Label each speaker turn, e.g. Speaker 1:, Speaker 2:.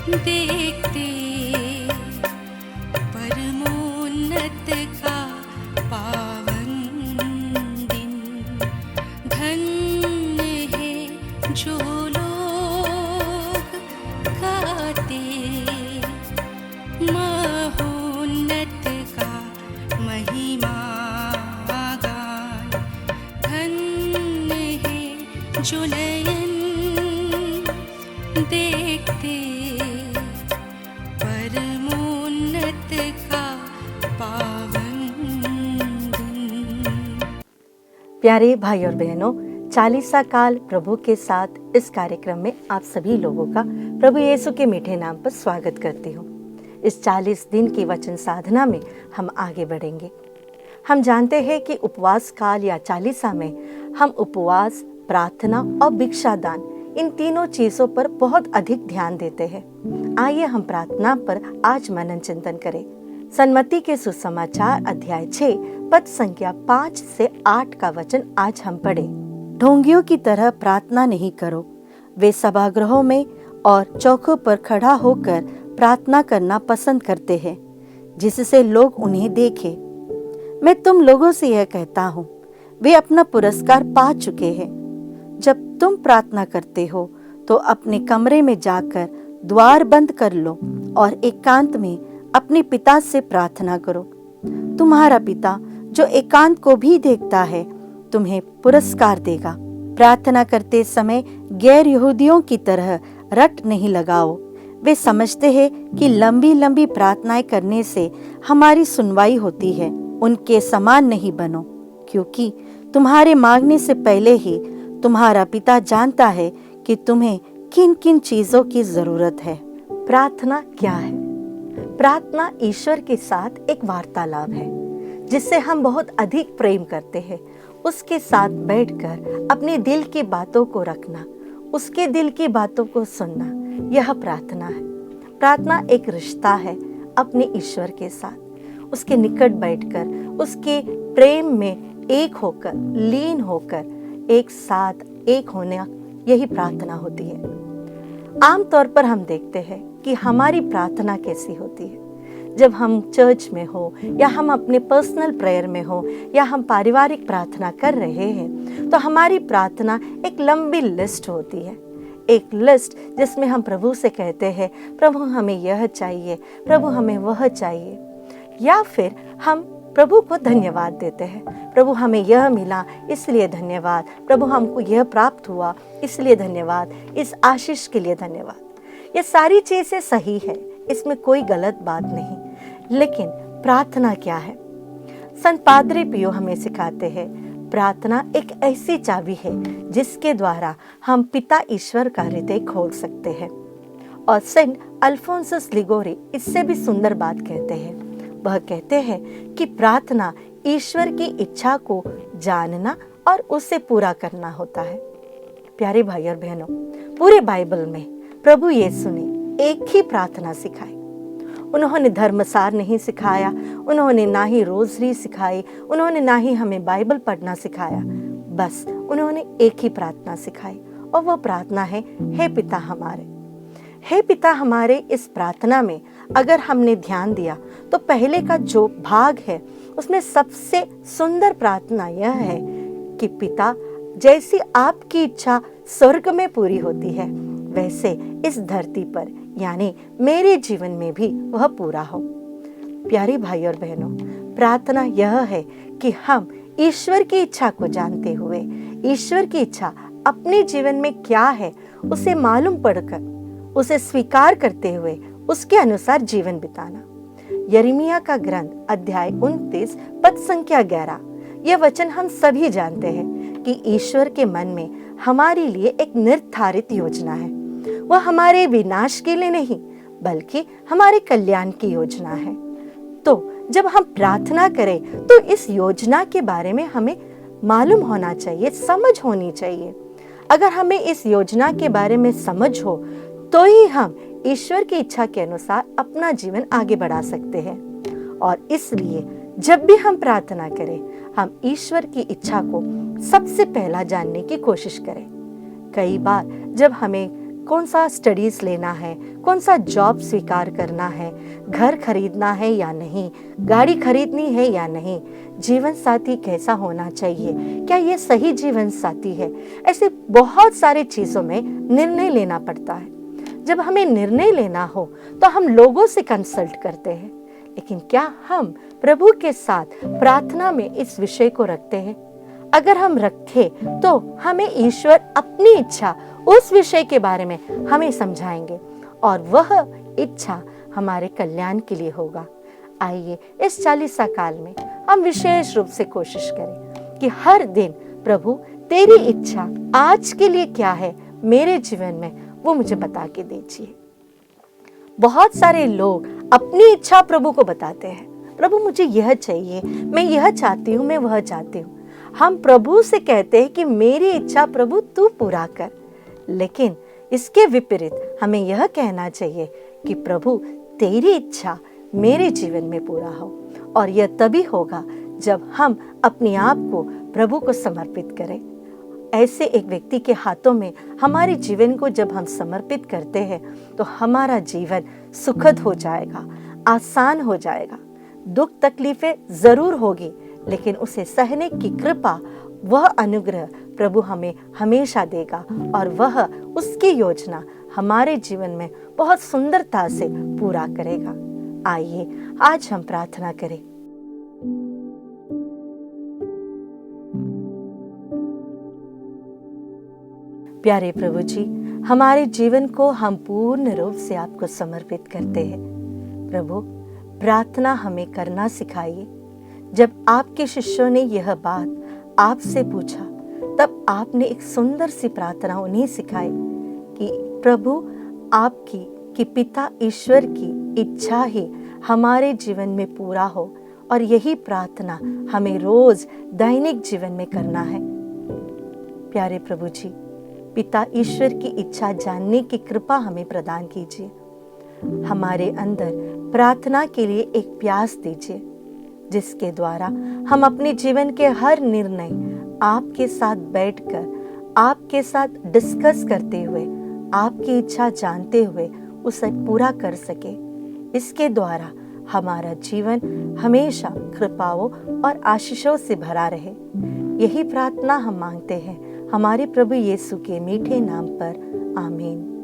Speaker 1: देखते परमोन्नत का पावन दिन। धन्य है जो लोग गाते महोन्नत का महिमा गान। धन्य है जो नयन देखते परमोन्नत का पावन दिन।
Speaker 2: प्यारे भाई और बहनों, चालीसा काल प्रभु के साथ इस कार्यक्रम में आप सभी लोगों का प्रभु यीशु के मीठे नाम पर स्वागत करती हूँ। इस 40 दिन की वचन साधना में हम आगे बढ़ेंगे। हम जानते हैं कि उपवास काल या चालीसा में हम उपवास, प्रार्थना और भिक्षा दान, इन तीनों चीजों पर बहुत अधिक ध्यान देते हैं। आइए हम प्रार्थना पर आज मनन चिंतन करें। सन्मति के सुसमाचार अध्याय 6 पद संख्या 5 से 8 का वचन आज हम पढ़े। ढोंगियों की तरह प्रार्थना नहीं करो। वे सभागृहों में और चौकों पर खड़ा होकर प्रार्थना करना पसंद करते हैं, जिससे लोग उन्हें देखें। मैं तुम लोगों से यह कहता हूँ, वे अपना पुरस्कार पा चुके हैं। जब तुम प्रार्थना करते हो तो अपने कमरे में जाकर द्वार बंद कर लो और एकांत में अपने पिता से प्रार्थना करो। तुम्हारा पिता जो एकांत को भी देखता है तुम्हें पुरस्कार देगा। प्रार्थना करते समय गैर यहूदियों की तरह रट नहीं लगाओ। वे समझते हैं कि लंबी लंबी प्रार्थनाएं करने से हमारी सुनवाई होती है। उनके समान नहीं बनो, क्योंकि तुम्हारे मांगने से पहले ही तुम्हारा पिता जानता है कि तुम्हें किन किन चीजों की जरूरत है। प्रार्थना क्या है? प्रार्थना ईश्वर के साथ एक वार्तालाप है, जिससे हम बहुत अधिक प्रेम करते हैं। उसके साथ बैठकर अपने दिल की बातों को रखना, उसके दिल की बातों को सुनना, यह प्रार्थना है। प्रार्थना एक रिश्ता है अपने ईश्वर के साथ। उसके निकट बैठकर उसके प्रेम में एक होकर, लीन होकर, एक साथ एक होने, यही प्रार्थना होती है। आमतौर पर हम देखते हैं कि हमारी प्रार्थना कैसी होती है। जब हम चर्च में हो या हम अपने पर्सनल प्रेयर में हो या हम पारिवारिक प्रार्थना कर रहे हैं, तो हमारी प्रार्थना एक लंबी लिस्ट होती है। एक लिस्ट जिसमें हम प्रभु से कहते हैं, प्रभु हमें यह चाहिए, प्रभु हमें वह चाहिए। या फिर हम प्रभु को धन्यवाद देते हैं, प्रभु हमें यह मिला इसलिए धन्यवाद, प्रभु हमको यह प्राप्त हुआ इसलिए धन्यवाद, इस आशीष के लिए धन्यवाद। ये सारी चीजें सही है, इसमें कोई गलत बात नहीं। लेकिन प्रार्थना क्या है? संत पादरी पियो हमें सिखाते हैं, प्रार्थना एक ऐसी चाबी है जिसके द्वारा हम पिता ईश्वर का हृदय खोल सकते हैं। और सेंट अल्फोंसस लिगोरी इससे भी सुंदर बात कहते हैं। वह कहते हैं कि प्रार्थना ईश्वर की इच्छा को जानना और उसे पूरा करना होता है। प्यारे भाई और बहनों, पूरे बाइबल में प्रभु यीशु ने एक ही प्रार्थना सिखाई। उन्होंने धर्मसार नहीं सिखाया, उन्होंने ना ही रोजरी सिखाई, उन्होंने ना ही हमें बाइबल पढ़ना सिखाया। बस उन्होंने एक ही प्रार्थना सिखाई, और वो प्रार्थना है, हे पिता हमारे। हे पिता हमारे, इस प्रार्थना में अगर हमने ध्यान दिया तो पहले का जो भाग है उसमें सबसे सुंदर प्रार्थना यह है कि पिता, जैसी आपकी इच्छा स्वर्ग में पूरी होती है, वैसे इस धरती पर यानी मेरे जीवन में भी वह पूरा हो। प्यारे भाई और बहनों, प्रार्थना यह है कि हम ईश्वर की इच्छा को जानते हुए, ईश्वर की इच्छा अपने जीवन में क्या है उसे मालूम पड़कर, उसे स्वीकार करते हुए उसके अनुसार जीवन बिताना। यिर्मयाह का ग्रंथ अध्याय 29 पद संख्या 11, यह वचन हम सभी जानते हैं कि ईश्वर के मन में हमारे लिए एक निर्धारित योजना है। वह हमारे विनाश के लिए नहीं, बल्कि हमारे कल्याण की योजना है। तो जब हम प्रार्थना करें तो इस योजना के बारे में हमें मालूम होना चाहिए, समझ होनी चाहिए। अगर हमें इस योजना के बारे में समझ हो तो ही हम ईश्वर की इच्छा के अनुसार अपना जीवन आगे बढ़ा सकते हैं। और इसलिए जब भी हम प्रार्थना करें, हम ईश्वर की इच्छा को सबसे पहला जानने की कोशिश करें। कई बार जब हमें कौन सा स्टडीज़ लेना है, कौन सा जॉब स्वीकार करना है, घर खरीदना है या नहीं, गाड़ी खरीदनी है या नहीं, जीवन साथी कैसा होना चाहिए, क्या ये सही जीवन साथी है। ऐसे बहुत सारे चीज़ों में निर्णय लेना पड़ता है। जब हमें निर्णय लेना हो तो हम लोगों से कंसल्ट करते हैं, लेकिन क्या हम प्रभु के साथ प्रार्थना में इस विषय को रखते हैं? अगर हम रखें तो हमें ईश्वर अपनी इच्छा उस विषय के बारे में हमें समझाएंगे और वह इच्छा हमारे कल्याण के लिए होगा। आइए इस चालीसा काल में हम विशेष रूप से कोशिश करें कि हर दिन प्रभु तेरी इच्छा आज के लिए क्या है मेरे जीवन में, वो मुझे बता के दीजिए। बहुत सारे लोग अपनी इच्छा प्रभु को बताते हैं, प्रभु मुझे यह चाहिए, मैं यह चाहती हूँ, मैं वह चाहती हूँ। हम प्रभु से कहते हैं कि मेरी इच्छा प्रभु तू पूरा कर, लेकिन इसके विपरीत हमें यह कहना चाहिए कि प्रभु तेरी इच्छा मेरे जीवन में पूरा हो। और यह तभी होगा जब हम अपने आप को प्रभु को समर्पित करें। ऐसे एक व्यक्ति के हाथों में हमारे जीवन को जब हम समर्पित करते हैं तो हमारा जीवन सुखद हो जाएगा, आसान हो जाएगा। दुख तकलीफें जरूर होगी, लेकिन उसे सहने की कृपा, वह अनुग्रह प्रभु हमें हमेशा देगा और वह उसकी योजना हमारे जीवन में बहुत सुंदरता से पूरा करेगा। आइए आज हम प्रार्थना करें। प्यारे प्रभु जी, हमारे जीवन को हम पूर्ण रूप से आपको समर्पित करते हैं। प्रभु, प्रार्थना हमें करना सिखाइए। जब आपके शिष्यों ने यह बात आपसे पूछा, तब आपने एक सुंदर सी प्रार्थना उन्हें सिखाई कि प्रभु आपकी, कि पिता ईश्वर की इच्छा ही हमारे जीवन में पूरा हो, और यही प्रार्थना हमें रोज दैनिक जीवन में करना है। प्यारे प्रभु जी, पिता ईश्वर की इच्छा जानने की कृपा हमें प्रदान कीजिए। हमारे अंदर प्रार्थना के लिए एक प्यास दीजिए, जिसके द्वारा हम अपने जीवन के हर निर्णय आपके साथ बैठकर, आपके साथ डिस्कस करते हुए, आपकी इच्छा जानते हुए उसे पूरा कर सके। इसके द्वारा हमारा जीवन हमेशा कृपाओं और आशीषों से भरा रहे। यही प्रार्थना हम मांगते हैं हमारे प्रभु यीशु के मीठे नाम पर। आमीन।